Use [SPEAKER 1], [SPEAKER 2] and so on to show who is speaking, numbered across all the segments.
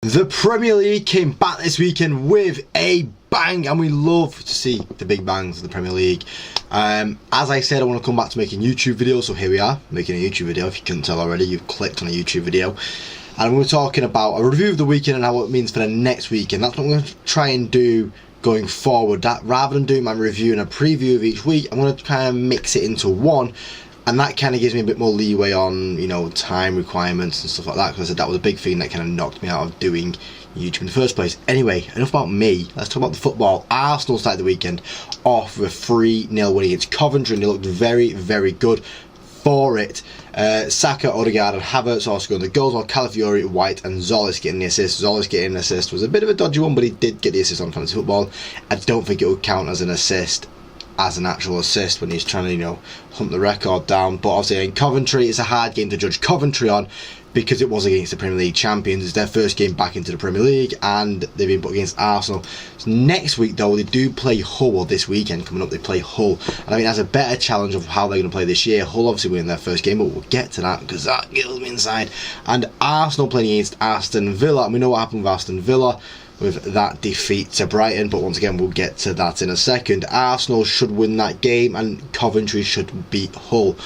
[SPEAKER 1] The Premier League came back this weekend with a bang, and we love to see the big bangs of the Premier League. As I said, I want to come back to making YouTube videos, so here we are, making a YouTube video. If you couldn't tell already, you've clicked on a YouTube video. And we're talking about a review of the weekend and how it means for the next weekend. That's what I'm going to try and do going forward. That rather than doing my review and a preview of each week, I'm going to kind of mix it into one. And that kind of gives me a bit more leeway on, you know, time requirements and stuff like that. Because I said that was a big thing that kind of knocked me out of doing YouTube in the first place. Anyway, enough about me. Let's talk about the football. Arsenal started the weekend off with a 3-0 win against Coventry, and they looked very, very good for it. Saka, Odegaard and Havertz also scored the goals, while Calafiori, White and Zolis getting the assist. Zolis getting an assist was a bit of a dodgy one, but he did get the assist on fantasy football. I don't think it would count as an assist, as an actual assist, when he's trying to, you know, hunt the record down. But obviously in Coventry, it's a hard game to judge Coventry on, because it was against the Premier League champions. It's their first game back into the Premier League, and they've been put against Arsenal. So next week though, they do play Hull, or this weekend coming up they play Hull, and I mean that's a better challenge of how they're going to play this year. Hull obviously winning their first game, but we'll get to that because that gets me inside. And Arsenal playing against Aston Villa, and we know what happened with Aston Villa with that defeat to Brighton, but once again we'll get to that in a second. Arsenal should win that game, and Coventry should beat Hull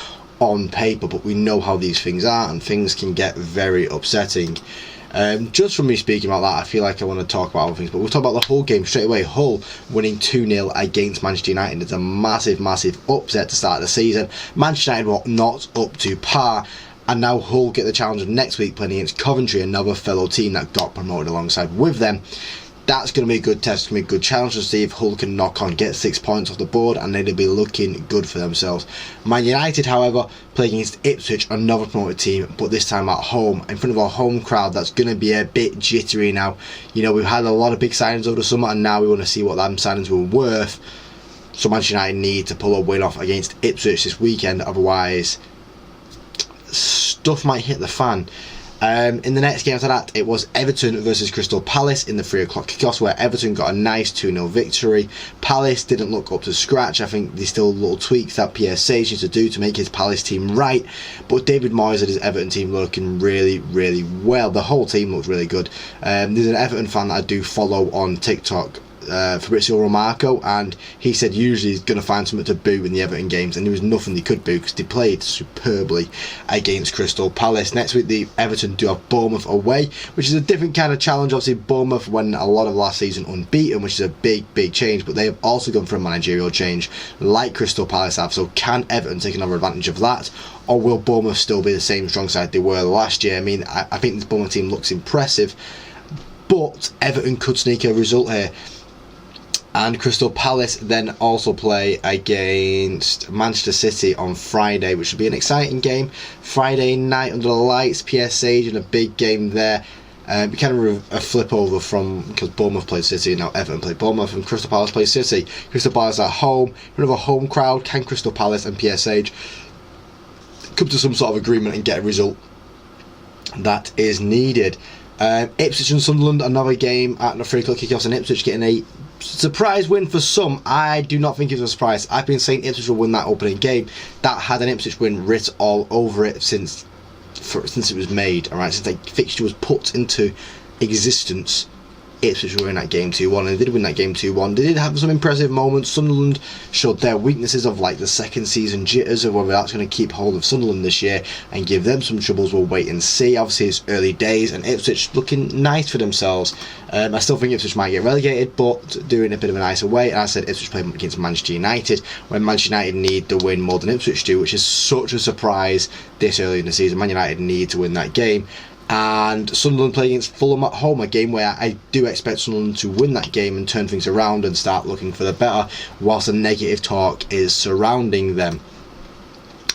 [SPEAKER 1] on paper, but we know how these things are, and things can get very upsetting. Just from me speaking about that, I feel like I want to talk about other things, but we'll talk about the Hull game straight away. Hull winning 2-0 against Manchester United. It's a massive, massive upset to start the season. Manchester United were not up to par, and now Hull get the challenge of next week playing against Coventry, another fellow team that got promoted alongside with them. That's going to be a good test, it's going to be a good challenge to see if Hull can knock on, get 6 points off the board, and they'll be looking good for themselves. Man United, however, play against Ipswich, another promoted team, but this time at home, in front of our home crowd. That's going to be a bit jittery now. You know, we've had a lot of big signings over the summer, and now we want to see what them signings were worth. So Manchester United need to pull a win off against Ipswich this weekend, otherwise stuff might hit the fan. In the next game after that, it was Everton versus Crystal Palace in the 3 o'clock kickoffs, where Everton got a nice 2-0 victory. Palace didn't look up to scratch. I think there's still little tweaks that PSH needs to do to make his Palace team right, but David Moyes had his Everton team looking really, really well. The whole team looked really good. There's an Everton fan that I do follow on TikTok, Fabrizio Romarco, and he said usually he's going to find something to boo in the Everton games, and there was nothing they could boo because they played superbly against Crystal Palace. Next week the Everton do have Bournemouth away, which is a different kind of challenge. Obviously Bournemouth went a lot of last season unbeaten, which is a big change, but they have also gone for a managerial change like Crystal Palace have. So can Everton take another advantage of that, or will Bournemouth still be the same strong side they were last year? I mean, I think this Bournemouth team looks impressive, but Everton could sneak a result here. And Crystal Palace then also play against Manchester City on Friday, which will be an exciting game. Friday night under the lights, PSG in a big game there. Kind of a flip over from, because Bournemouth played City, now Everton played Bournemouth, and Crystal Palace plays City. Crystal Palace at home, another home crowd. Can Crystal Palace and PSG come to some sort of agreement and get a result that is needed? Ipswich and Sunderland, another game at the 3 o'clock kickoffs, and Ipswich getting a surprise win for some. I do not think it was a surprise. I've been saying Ipswich will win that opening game. That had an Ipswich win writ all over it since it was made. Alright, since the fixture was put into existence, Ipswich were in that game 2-1, and they did win that game 2-1. They did have some impressive moments. Sunderland showed their weaknesses of like the second season jitters, of whether that's going to keep hold of Sunderland this year and give them some troubles. We'll wait and see. Obviously it's early days, and Ipswich looking nice for themselves. I still think Ipswich might get relegated, but doing a bit of a nicer way. And I said Ipswich playing against Manchester United, when Manchester United need the win more than Ipswich do, which is such a surprise this early in the season. Man United need to win that game. And Sunderland playing against Fulham at home, a game where I do expect Sunderland to win that game and turn things around and start looking for the better, whilst the negative talk is surrounding them.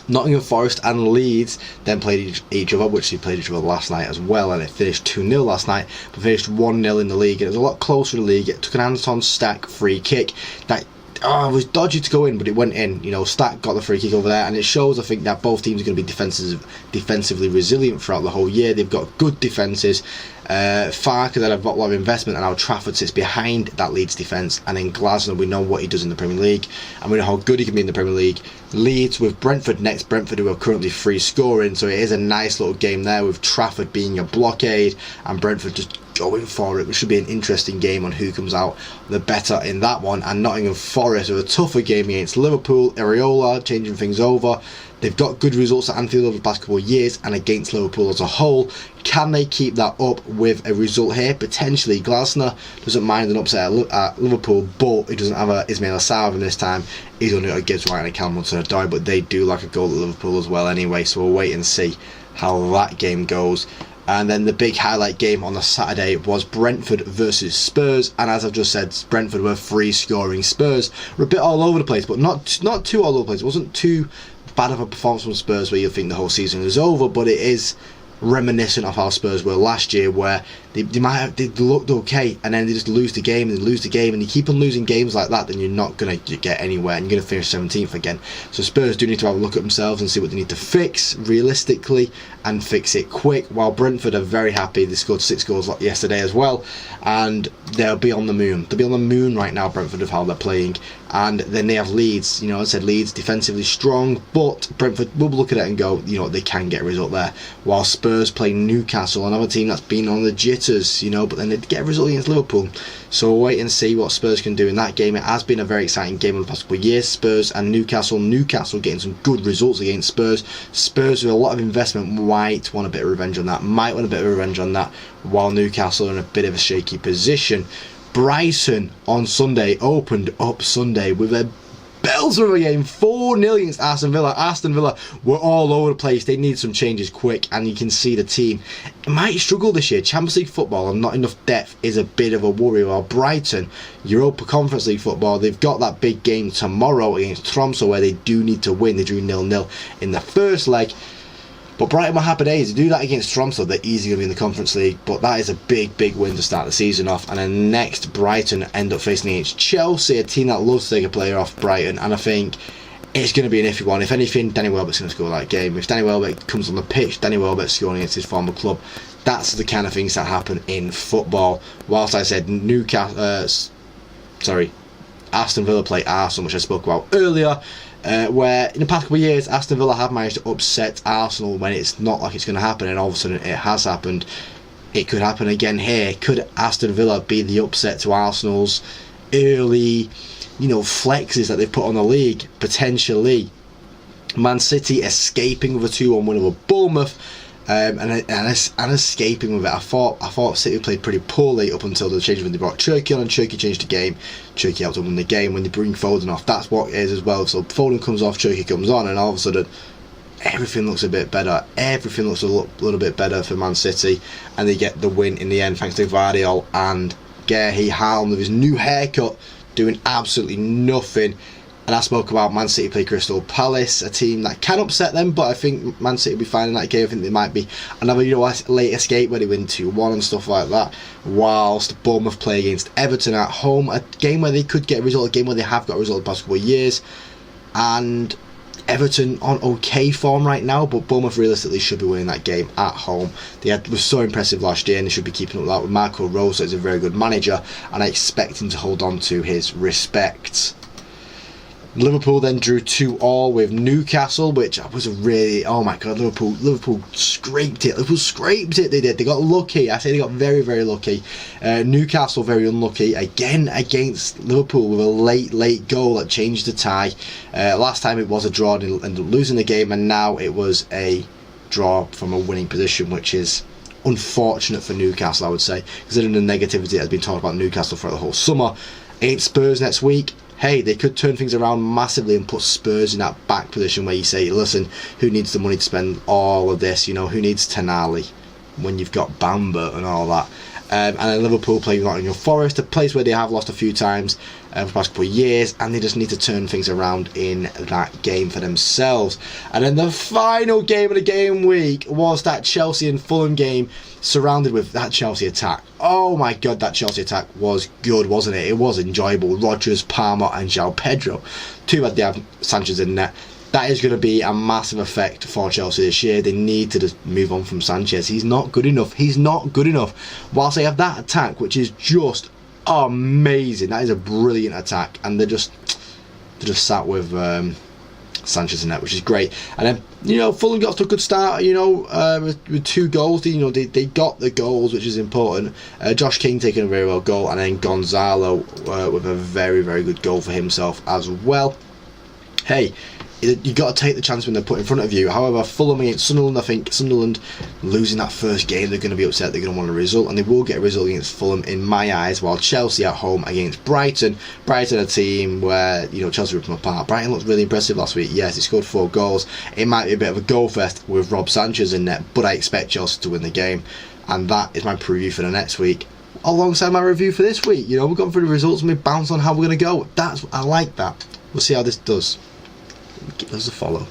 [SPEAKER 1] Nottingham Forest and Leeds then played each other, which they played each other last night as well, and it finished 2-0 last night, but finished 1-0 in the league. It was a lot closer in the league. It took an Anton Stack free kick that it was dodgy to go in, but it went in. You know, Stack got the free kick over there, and it shows, I think, that both teams are going to be defensively resilient throughout the whole year. They've got good defences, Farke had a lot of investment, and how Trafford sits behind that Leeds defence. And then Glasner, we know what he does in the Premier League, and we know how good he can be in the Premier League. Leeds with Brentford next, Brentford who are currently free scoring, so it is a nice little game there with Trafford being a blockade and Brentford just going for it, which should be an interesting game on who comes out the better in that one. And Nottingham Forest with a tougher game against Liverpool. Areola changing things over. They've got good results at Anfield over the past couple of years and against Liverpool as a whole. Can they keep that up with a result here? Potentially. Glasner doesn't mind an upset at Liverpool, but he doesn't have a Ismail Assar with him this time. He's only got Gibbs White and a Callum Hudson-Odoi, but they do like a goal at Liverpool as well anyway, so we'll wait and see how that game goes. And then the big highlight game on the Saturday was Brentford versus Spurs, and as I've just said, Brentford were free scoring. Spurs were a bit all over the place, but not too all over the place. It wasn't too bad of a performance from Spurs where you think the whole season is over, but it is reminiscent of how Spurs were last year, where they looked okay and then they just lose the game and you keep on losing games like that, then you're not going to get anywhere and you're going to finish 17th again. So Spurs do need to have a look at themselves and see what they need to fix realistically and fix it quick, while Brentford are very happy. They scored 6 goals yesterday as well, and they'll be on the moon. They'll be on the moon right now, Brentford, of how they're playing. And then they have Leeds. You know, I said Leeds defensively strong, but Brentford will look at it and go, you know, they can get a result there. While Spurs play Newcastle, another team that's been on the jitters, you know, but then they get a result against Liverpool. So we'll wait and see what Spurs can do in that game. It has been a very exciting game in the past couple of years. Spurs and Newcastle. Newcastle getting some good results against Spurs. Spurs with a lot of investment might want a bit of revenge on that. While Newcastle are in a bit of a shaky position. Brighton on Sunday opened up Sunday with a belter of a game, 4-0 against Aston Villa. Aston Villa were all over the place. They need some changes quick, and you can see the team might struggle this year. Champions League football and not enough depth is a bit of a worry. While Brighton, Europa Conference League football, they've got that big game tomorrow against Tromsø where they do need to win. They drew 0-0 in the first leg. But Brighton were happy days. To do that against Tromsø, they're easy going to be in the Conference League. But that is a big, big win to start the season off. And then next, Brighton end up facing against Chelsea, a team that loves to take a player off Brighton. And I think it's going to be an iffy one. If anything, Danny Welbeck's going to score that game. If Danny Welbeck comes on the pitch, Danny Welbeck's scoring against his former club. That's the kind of things that happen in football. Whilst I said Aston Villa play Arsenal, which I spoke about earlier. Where in the past couple of years Aston Villa have managed to upset Arsenal when it's not like it's going to happen, and all of a sudden it has happened. It could happen again here. Could Aston Villa be the upset to Arsenal's early, flexes that they've put on the league? Potentially. Man City escaping with a 2-1 win over Bournemouth. And escaping with it. I thought City played pretty poorly up until the change when they brought Cherki on, and Cherki changed the game. Cherki helped them win the game. When they bring Foden off, that's what it is as well. So Foden comes off, Cherki comes on, and all of a sudden everything looks a bit better. Everything looks a little bit better for Man City, and they get the win in the end thanks to Gvardiol and Gerhi Halm with his new haircut doing absolutely nothing. And I spoke about Man City play Crystal Palace, a team that can upset them, but I think Man City will be fine in that game. I think they might be another late escape where they win 2-1 and stuff like that. Whilst Bournemouth play against Everton at home, a game where they could get a result, a game where they have got a result the past couple of years. And Everton on okay form right now, but Bournemouth realistically should be winning that game at home. They were so impressive last year, and they should be keeping up with that. With Marco Rose, is a very good manager, and I expect him to hold on to his respect. Liverpool then drew 2-2 with Newcastle, which was a really, oh my god, Liverpool scraped it. They did. They got lucky. I say they got very, very lucky. Newcastle very unlucky again against Liverpool with a late goal that changed the tie. Last time it was a draw, and they ended up losing the game, and now it was a draw from a winning position, which is unfortunate for Newcastle, I would say, considering the negativity that has been talked about Newcastle for the whole summer. Against Spurs next week. Hey, they could turn things around massively and put Spurs in that back position where you say, listen, who needs the money to spend all of this? Who needs Tonali when you've got Bamba and all that? And then Liverpool playing Nottingham Forest, a place where they have lost a few times for the past couple of years, and they just need to turn things around in that game for themselves. And then the final game of the game week was that Chelsea and Fulham game, surrounded with that Chelsea attack. Oh my god, that Chelsea attack was good, wasn't it? It was enjoyable. Rodgers, Palmer and João Pedro. Too bad they have Sanchez in net. that is going to be a massive effect for Chelsea this year. They need to just move on from Sanchez. He's not good enough. He's not good enough. Whilst they have that attack, which is just amazing, that is a brilliant attack, and they're just sat with Sanchez in that, which is great. And then, you know, Fulham got off to a good start, you know, with 2 goals. You know, they got the goals, which is important. Josh King taking a very well goal, and then Gonzalo with a very, very good goal for himself as well. Hey, you got to take the chance when they're put in front of you. However, Fulham against Sunderland, I think Sunderland losing that first game, they're going to be upset. They're going to want a result, and they will get a result against Fulham in my eyes. While Chelsea at home against Brighton, a team where, you know, Chelsea ripped them apart. Brighton looked really impressive last week. Yes, they scored 4 goals. It might be a bit of a goal fest with Rob Sanchez in net, but I expect Chelsea to win the game, and that is my preview for the next week, alongside my review for this week. You know, we've gone through the results and we bounce on how we're going to go. I like that. We'll see how this does. Give us a follow.